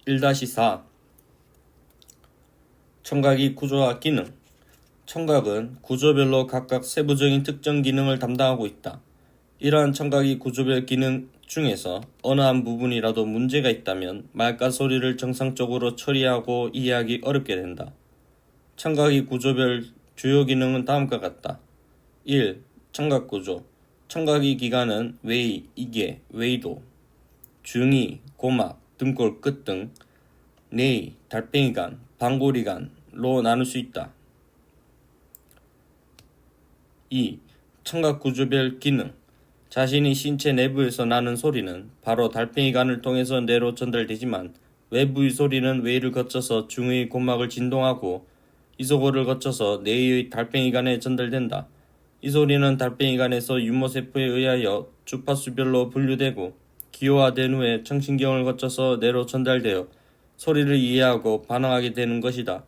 1-4 청각의 구조와 기능. 청각은 구조별로 각각 세부적인 특정 기능을 담당하고 있다. 이러한 청각의 구조별 기능 중에서 어느 한 부분이라도 문제가 있다면 말과 소리를 정상적으로 처리하고 이해하기 어렵게 된다. 청각의 구조별 주요 기능은 다음과 같다. 1. 청각 구조. 청각의 기관은 외이, 이계, 외이도, 중이, 고막, 등골 끝 등 내이, 달팽이관, 방골이관로 나눌 수 있다. 2. 청각 구조별 기능. 자신의 신체 내부에서 나는 소리는 바로 달팽이관을 통해서 뇌로 전달되지만 외부의 소리는 외이를 거쳐서 중의 고막을 진동하고 이소골을 거쳐서 뇌의 달팽이관에 전달된다. 이 소리는 달팽이관에서 유모세포에 의하여 주파수별로 분류되고 기호화된 후에 청신경을 거쳐서 뇌로 전달되어 소리를 이해하고 반응하게 되는 것이다.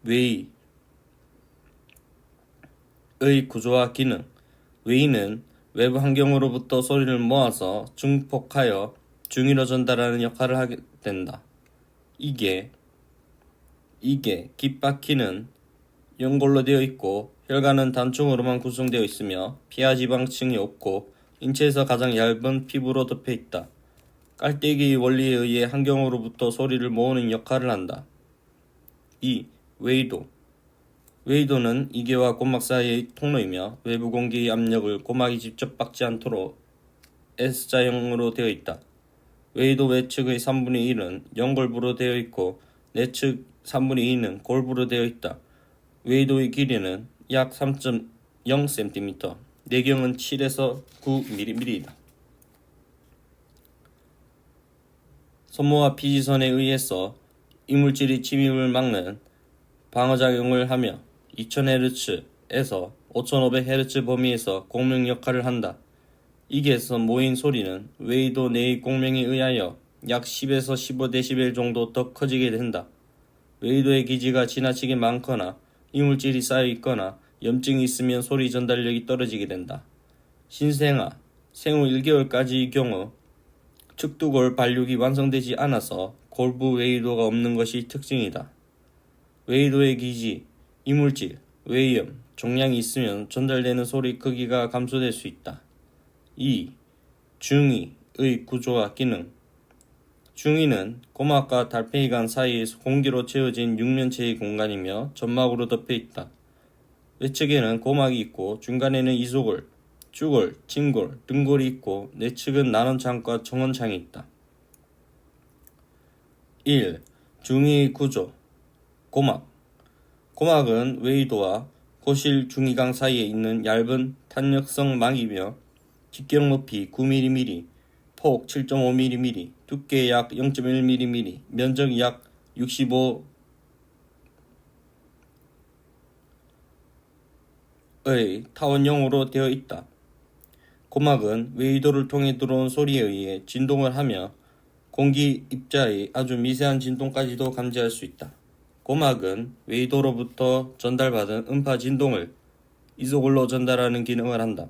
외이의 구조와 기능. 외이는 외부 환경으로부터 소리를 모아서 증폭하여 중위로 전달하는 역할을 하게 된다. 이게 깃바퀴는 연골로 되어 있고 혈관은 단충으로만 구성되어 있으며 피하지방층이 없고 인체에서 가장 얇은 피부로 덮여 있다. 깔때기의 원리에 의해 환경으로부터 소리를 모으는 역할을 한다. 2. 외이도. 외이도는 이계와 고막 사이의 통로이며 외부 공기의 압력을 고막이 직접 받지 않도록 S자형으로 되어 있다. 외이도 외측의 3분의 1은 연골부로 되어 있고 내측 3분의 2는 골부로 되어 있다. 외이도의 길이는 약 3.0cm, 내경은 7에서 9mm이다. 소모와 피지선에 의해서 이물질의 침입을 막는 방어작용을 하며 2000Hz에서 5500Hz 범위에서 공명 역할을 한다. 이계에서 모인 소리는 외이도 내의 공명에 의하여 약 10에서 15dB 정도 더 커지게 된다. 외이도의 기지가 지나치게 많거나 이물질이 쌓여 있거나 염증이 있으면 소리 전달력이 떨어지게 된다. 신생아, 생후 1개월까지의 경우 측두골 발육이 완성되지 않아서 골부 외이도가 없는 것이 특징이다. 외이도의 기지, 이물질, 외이염, 종양이 있으면 전달되는 소리 크기가 감소될 수 있다. 2. 중이의 구조와 기능. 중이는 고막과 달팽이관 사이에서 공기로 채워진 육면체의 공간이며 점막으로 덮여 있다. 외측에는 고막이 있고 중간에는 이소골, 주골, 침골, 등골이 있고 내측은 난원창과 정원창이 있다. 1. 중이의 구조. 고막. 고막은 외이도와 고실 중이강 사이에 있는 얇은 탄력성 막이며 직경 높이 9mm, 폭 7.5mm, 두께 약 0.1mm, 면적 약 65의 타원형으로 되어 있다. 고막은 외이도를 통해 들어온 소리에 의해 진동을 하며 공기 입자의 아주 미세한 진동까지도 감지할 수 있다. 고막은 외이도로부터 전달받은 음파 진동을 이소골로 전달하는 기능을 한다.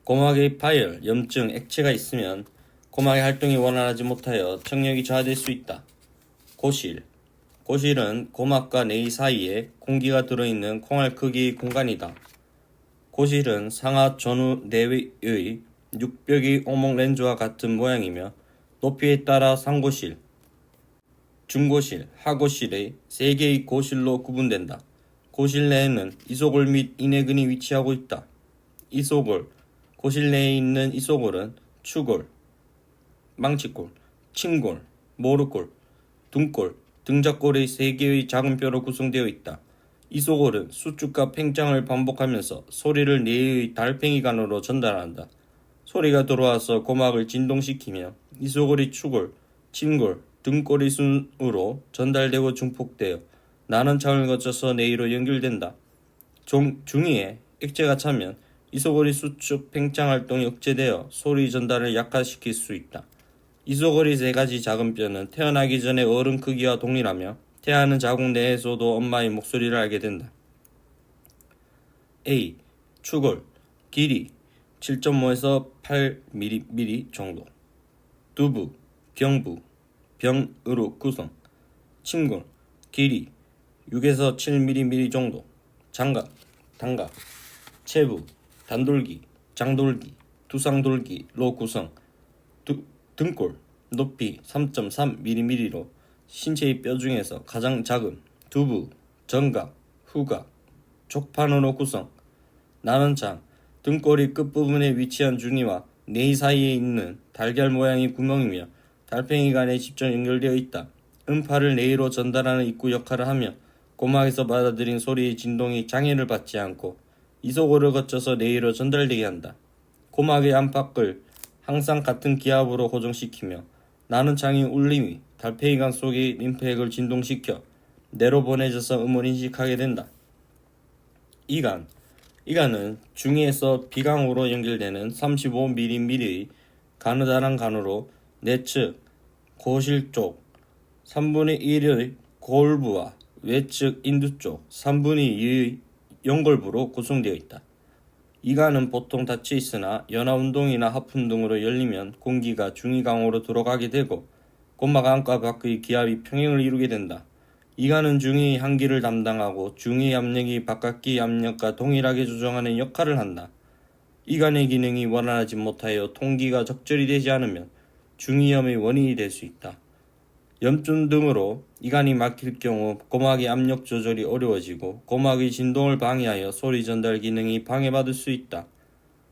고막에 파열, 염증, 액체가 있으면 고막의 활동이 원활하지 못하여 청력이 저하될 수 있다. 고실. 고실은 고막과 뇌 사이에 공기가 들어있는 콩알 크기의 공간이다. 고실은 상하 전후 내외의 육벽의 오목 렌즈와 같은 모양이며 높이에 따라 상고실, 중고실, 하고실의 3개의 고실로 구분된다. 고실 내에는 이소골 및 인해근이 위치하고 있다. 이소골. 고실 내에 있는 이소골은 추골, 망치골, 침골, 모르골, 등골, 등작골의 3개의 작은 뼈로 구성되어 있다. 이소골은 수축과 팽창을 반복하면서 소리를 뇌의 달팽이관으로 전달한다. 소리가 들어와서 고막을 진동시키며 이소골이 추골, 침골, 등골의 순으로 전달되고 증폭되어 난원창을 거쳐서 뇌로 연결된다. 중이에 액체가 차면 이소골의 수축, 팽창 활동이 억제되어 소리 전달을 약화시킬 수 있다. 이소골의 3가지 작은 뼈는 태어나기 전에 어른 크기와 동일하며 태아하는 자궁 내에서도 엄마의 목소리를 알게 된다. A. 추골. 길이 7.5에서 8mm 정도. 두부, 경부, 병으로 구성. 침골, 길이 6에서 7mm 정도. 장갑, 단갑, 체부, 단돌기, 장돌기, 두상돌기로 구성. 등골, 높이 3.3mm로 신체의 뼈 중에서 가장 작은. 두부, 정각, 후각, 족판으로 구성. 나는 장, 등골이 끝부분에 위치한 중이와 내이 사이에 있는 달걀 모양의 구멍이며 달팽이 간에 직접 연결되어 있다. 음파를 내이로 전달하는 입구 역할을 하며 고막에서 받아들인 소리의 진동이 장애를 받지 않고 이소골을 거쳐서 내이로 전달되게 한다. 고막의 안팎을 항상 같은 기압으로 고정시키며 나는 창의 울림이 달팽이관 속의 림프액을 진동시켜 뇌로 보내져서 음을 인식하게 된다. 이간은 중이에서 비강으로 연결되는 35mm의 가느다란 관으로 내측 고실 쪽 3분의 1의 골부와 외측 인두 쪽 3분의 2의 연골부로 구성되어 있다. 이간은 보통 닫혀 있으나 연화운동이나 하품 등으로 열리면 공기가 중이강으로 들어가게 되고 고막 안과 밖의 기압이 평행을 이루게 된다. 이간은 중이의 한기를 담당하고 중이의 압력이 바깥기 압력과 동일하게 조정하는 역할을 한다. 이간의 기능이 원활하지 못하여 통기가 적절히 되지 않으면 중이염의 원인이 될 수 있다. 염증 등으로 이간이 막힐 경우 고막의 압력 조절이 어려워지고 고막의 진동을 방해하여 소리 전달 기능이 방해받을 수 있다.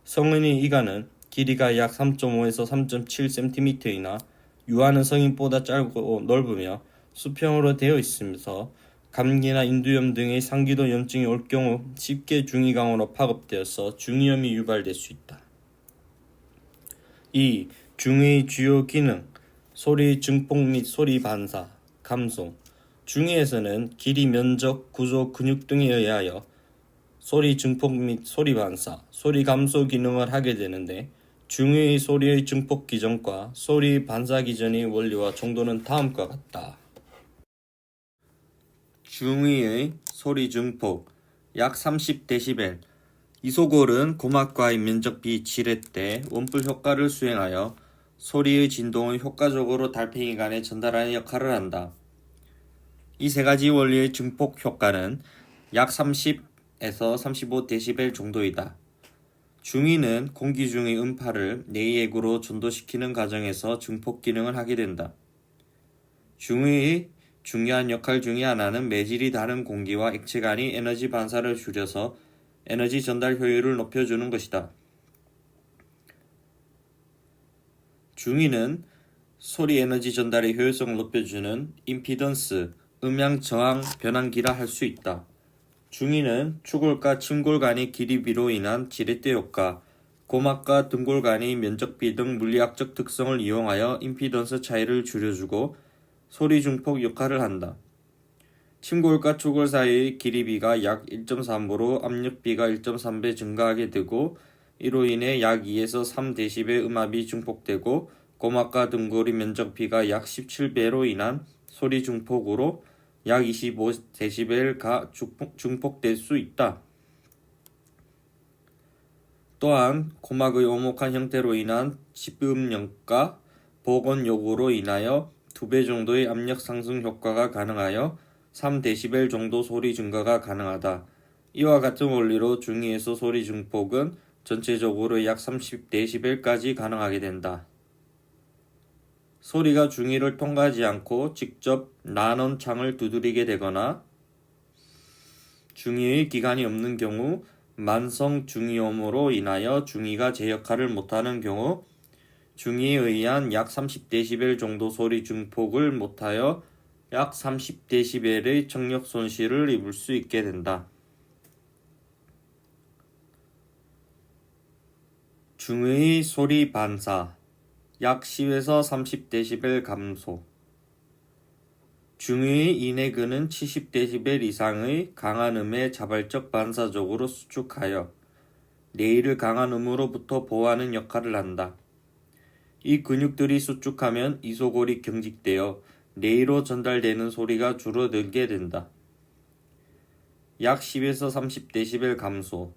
성인의 이간은 길이가 약 3.5에서 3.7cm이나 유아는 성인보다 짧고 넓으며 수평으로 되어 있으면서 감기나 인두염 등의 상기도 염증이 올 경우 쉽게 중이강으로 파급되어서 중이염이 유발될 수 있다. 2. 중이의 주요 기능 소리 증폭 및 소리 반사, 감소. 중이에서는 길이, 면적, 구조, 근육 등에 의하여 소리 증폭 및 소리 반사, 소리 감소 기능을 하게 되는데 중이의 소리의 증폭 기전과 소리 반사 기전의 원리와 정도는 다음과 같다. 중이의 소리 증폭 약 30dB. 이소골은 고막과의 면적 비 지렛 때 원뿔 효과를 수행하여 소리의 진동을 효과적으로 달팽이 간에 전달하는 역할을 한다. 이 세 가지 원리의 증폭 효과는 약 30에서 35dB 정도이다. 중이는 공기 중의 음파를 내액으로 전도시키는 과정에서 증폭 기능을 하게 된다. 중이의 중요한 역할 중의 하나는 매질이 다른 공기와 액체 간의 에너지 반사를 줄여서 에너지 전달 효율을 높여주는 것이다. 중이는 소리 에너지 전달의 효율성을 높여주는 임피던스, 음양 저항 변환기라 할 수 있다. 중이는 추골과 침골 간의 길이비로 인한 지렛대 효과, 고막과 등골 간의 면적비 등 물리학적 특성을 이용하여 임피던스 차이를 줄여주고 소리 증폭 역할을 한다. 침골과 추골 사이의 길이비가 약 1.3으로 압력비가 1.3배 증가하게 되고 이로 인해 약 2에서 3dB의 음압이 증폭되고 고막과 등골의 면적비가 약 17배로 인한 소리 증폭으로 약 25dB가 증폭될 수 있다. 또한 고막의 오목한 형태로 인한 집음력과 복원 요구로 인하여 2배 정도의 압력 상승 효과가 가능하여 3dB 정도 소리 증가가 가능하다. 이와 같은 원리로 중이에서 소리 증폭은 전체적으로 약 30dB까지 가능하게 된다. 소리가 중이를 통과하지 않고 직접 난원 창을 두드리게 되거나 중이의 기관이 없는 경우 만성 중이염으로 인하여 중이가 제 역할을 못하는 경우 중이에 의한 약 30dB 정도 소리 증폭을 못하여 약 30dB의 청력 손실을 입을 수 있게 된다. 중의 소리 반사 약 10에서 30dB 감소. 중의 인해근은 70dB 이상의 강한 음에 자발적 반사적으로 수축하여 뇌를 강한 음으로부터 보호하는 역할을 한다. 이 근육들이 수축하면 이소골이 경직되어 뇌로 전달되는 소리가 줄어들게 된다. 약 10에서 30dB 감소.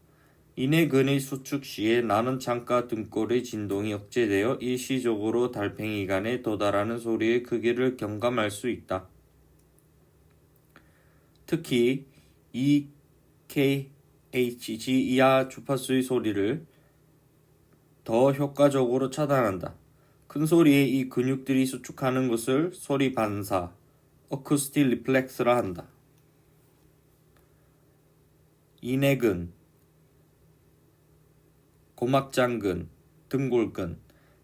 인해근의 수축 시에 나는 창과 등골의 진동이 억제되어 일시적으로 달팽이관에 도달하는 소리의 크기를 경감할 수 있다. 특히 EKHG 이하 주파수의 소리를 더 효과적으로 차단한다. 큰 소리에 이 근육들이 수축하는 것을 소리 반사, 어쿠스틱 리플렉스라 한다. 인해근, 고막장근, 등골근.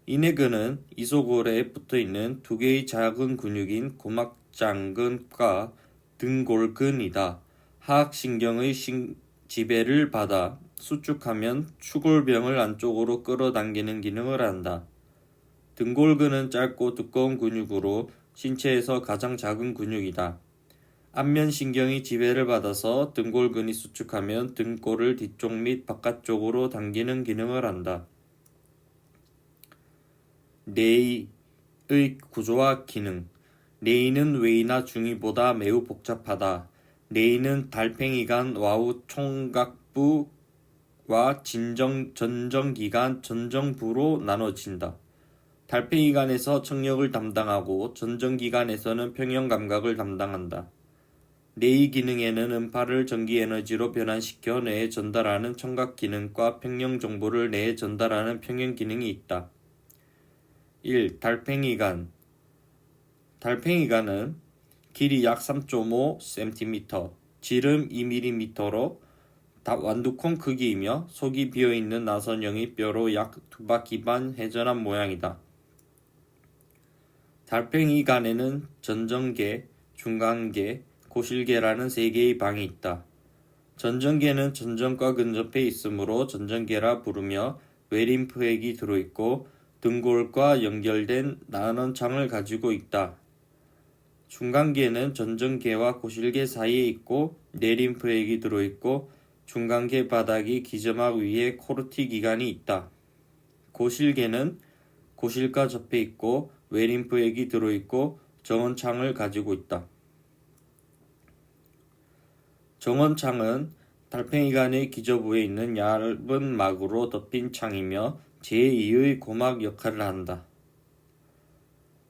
인해근은 이소골에 붙어있는 두 개의 작은 근육인 고막장근과 등골근이다. 하악신경의 지배를 받아 수축하면 추골병을 안쪽으로 끌어당기는 기능을 한다. 등골근은 짧고 두꺼운 근육으로 신체에서 가장 작은 근육이다. 안면신경이 지배를 받아서 등골근이 수축하면 등골을 뒤쪽 및 바깥쪽으로 당기는 기능을 한다. 뇌의 구조와 기능. 뇌는 외이나 중이보다 매우 복잡하다. 뇌는 달팽이관, 와우 총각부와 전정기관, 전정부로 나눠진다. 달팽이관에서 청력을 담당하고 전정기관에서는 평형감각을 담당한다. 뇌의 기능에는 음파를 전기에너지로 변환시켜 뇌에 전달하는 청각 기능과 평형 정보를 뇌에 전달하는 평형 기능이 있다. 1. 달팽이관. 달팽이관은 길이 약 3.5cm, 지름 2mm로 완두콩 크기이며 속이 비어있는 나선형의 뼈로 약 2바퀴 반 회전한 모양이다. 달팽이관에는 전정계, 중간계, 고실계라는 세 개의 방이 있다. 전정계는 전정과 근접해 있으므로 전정계라 부르며 외림프액이 들어있고 등골과 연결된 나선창을 가지고 있다. 중간계는 전정계와 고실계 사이에 있고 내림프액이 들어있고 중간계 바닥이 기저막 위에 코르티 기관이 있다. 고실계는 고실과 접해 있고 외림프액이 들어있고 정원창을 가지고 있다. 정원창은 달팽이관의 기저부에 있는 얇은 막으로 덮인 창이며 제2의 고막 역할을 한다.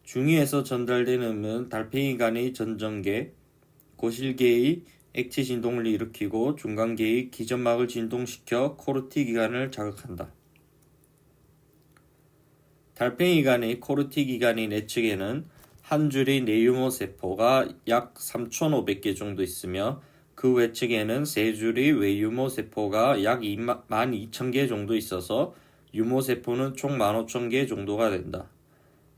중위에서 전달된 음은 달팽이관의 전정계, 고실계의 액체 진동을 일으키고 중간계의 기저막을 진동시켜 코르티 기관을 자극한다. 달팽이관의 코르티 기관의 내측에는 한 줄의 뇌유모 세포가 약 3,500개 정도 있으며 그 외측에는 세 줄의 외유모 세포가 약 12,000개 정도 있어서 유모 세포는 총 15,000개 정도가 된다.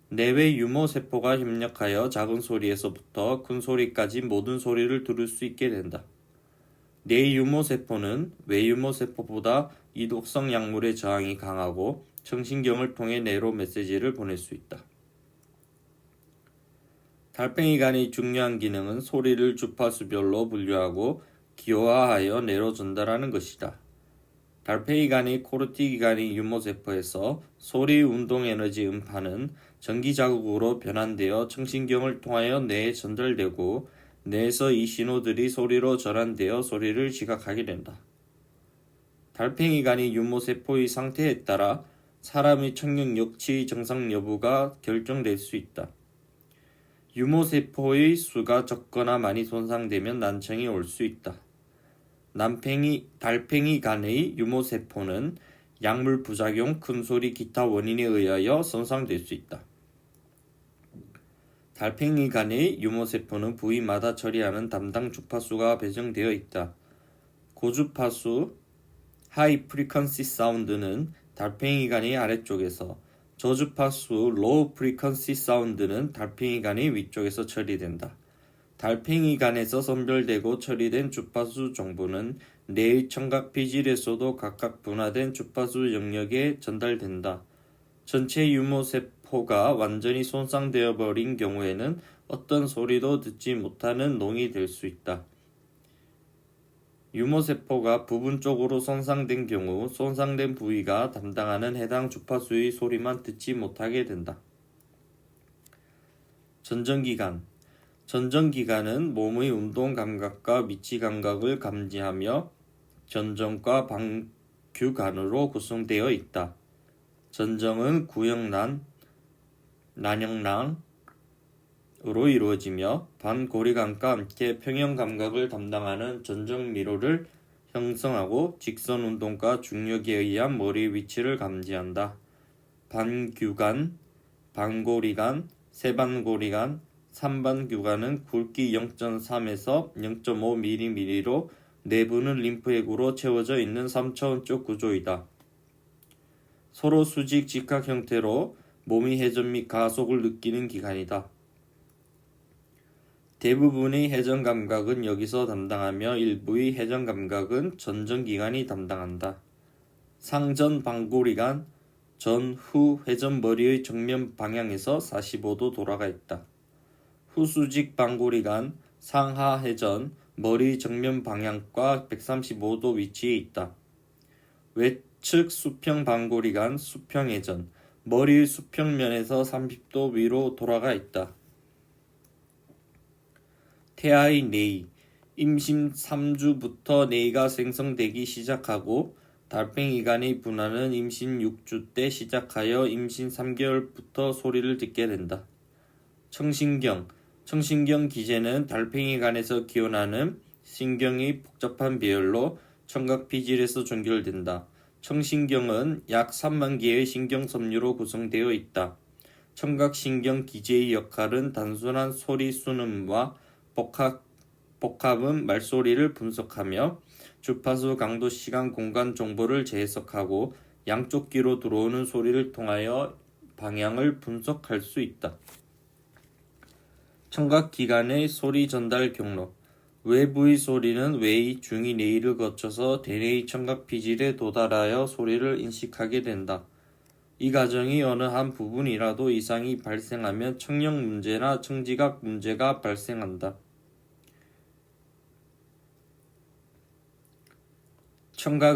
내외 유모 세포가 협력하여 작은 소리에서부터 큰 소리까지 모든 소리를 들을 수 있게 된다. 뇌유모 세포는 외유모 세포보다 이독성 약물의 저항이 강하고 청신경을 통해 뇌로 메시지를 보낼 수 있다. 달팽이관의 중요한 기능은 소리를 주파수별로 분류하고 기호화하여 뇌로 전달하는 것이다. 달팽이관의 코르티 기관의 유모세포에서 소리 운동 에너지 음파는 전기 자극으로 변환되어 청신경을 통하여 뇌에 전달되고 뇌에서 이 신호들이 소리로 전환되어 소리를 지각하게 된다. 달팽이관의 유모세포의 상태에 따라 사람의 청력치 정상 여부가 결정될 수 있다. 유모세포의 수가 적거나 많이 손상되면 난청이 올 수 있다. 달팽이관의 유모세포는 약물 부작용, 큰소리, 기타 원인에 의하여 손상될 수 있다. 달팽이관의 유모세포는 부위마다 처리하는 담당 주파수가 배정되어 있다. 고주파수, 하이 프리퀀시 사운드는 달팽이관의 아래쪽에서, 저주파수, 로우 프리퀀시 사운드는 달팽이관의 위쪽에서 처리된다. 달팽이관에서 선별되고 처리된 주파수 정보는 뇌의 청각 피질에서도 각각 분화된 주파수 영역에 전달된다. 전체 유모세포가 완전히 손상되어 버린 경우에는 어떤 소리도 듣지 못하는 농이 될 수 있다. 유모세포가 부분적으로 손상된 경우 손상된 부위가 담당하는 해당 주파수의 소리만 듣지 못하게 된다. 전정기관. 전정기관은 몸의 운동 감각과 미치 감각을 감지하며 전정과 반규간으로 구성되어 있다. 전정은 구영란, 난영랑으로 이루어지며 반고리관과 함께 평형감각을 담당하는 전정미로를 형성하고 직선운동과 중력에 의한 머리의 위치를 감지한다. 반규간, 반고리관, 세반고리관, 삼반규관은 굵기 0.3에서 0.5mm로 내부는 림프액으로 채워져 있는 3차원적 구조이다. 서로 수직 직각 형태로 몸의 회전 및 가속을 느끼는 기관이다. 대부분의 회전 감각은 여기서 담당하며 일부의 회전 감각은 전정기관이 담당한다. 상전 반고리관, 전후 회전 머리의 정면 방향에서 45도 돌아가 있다. 후수직 반고리관, 상하 회전 머리 정면 방향과 135도 위치에 있다. 외측 수평 반고리관, 수평 회전 머리의 수평면에서 30도 위로 돌아가 있다. 태아의 뇌, 임신 3주부터 뇌가 생성되기 시작하고 달팽이관의 분화는 임신 6주 때 시작하여 임신 3개월부터 소리를 듣게 된다. 청신경, 청신경 기제는 달팽이관에서 기원하는 신경의 복잡한 배열로 청각피질에서 전결된다. 청신경은 약 3만 개의 신경섬유로 구성되어 있다. 청각신경 기제의 역할은 단순한 소리 순음과 복합음 말소리를 분석하며 주파수, 강도, 시간, 공간 정보를 재해석하고 양쪽 귀로 들어오는 소리를 통하여 방향을 분석할 수 있다. 청각기관의 소리 전달 경로 외부의 소리는 외의, 중의 뇌를 거쳐서 대뇌의 청각피질에 도달하여 소리를 인식하게 된다. 이 과정이 어느 한 부분이라도 이상이 발생하면 청력 문제나 청지각 문제가 발생한다. 청각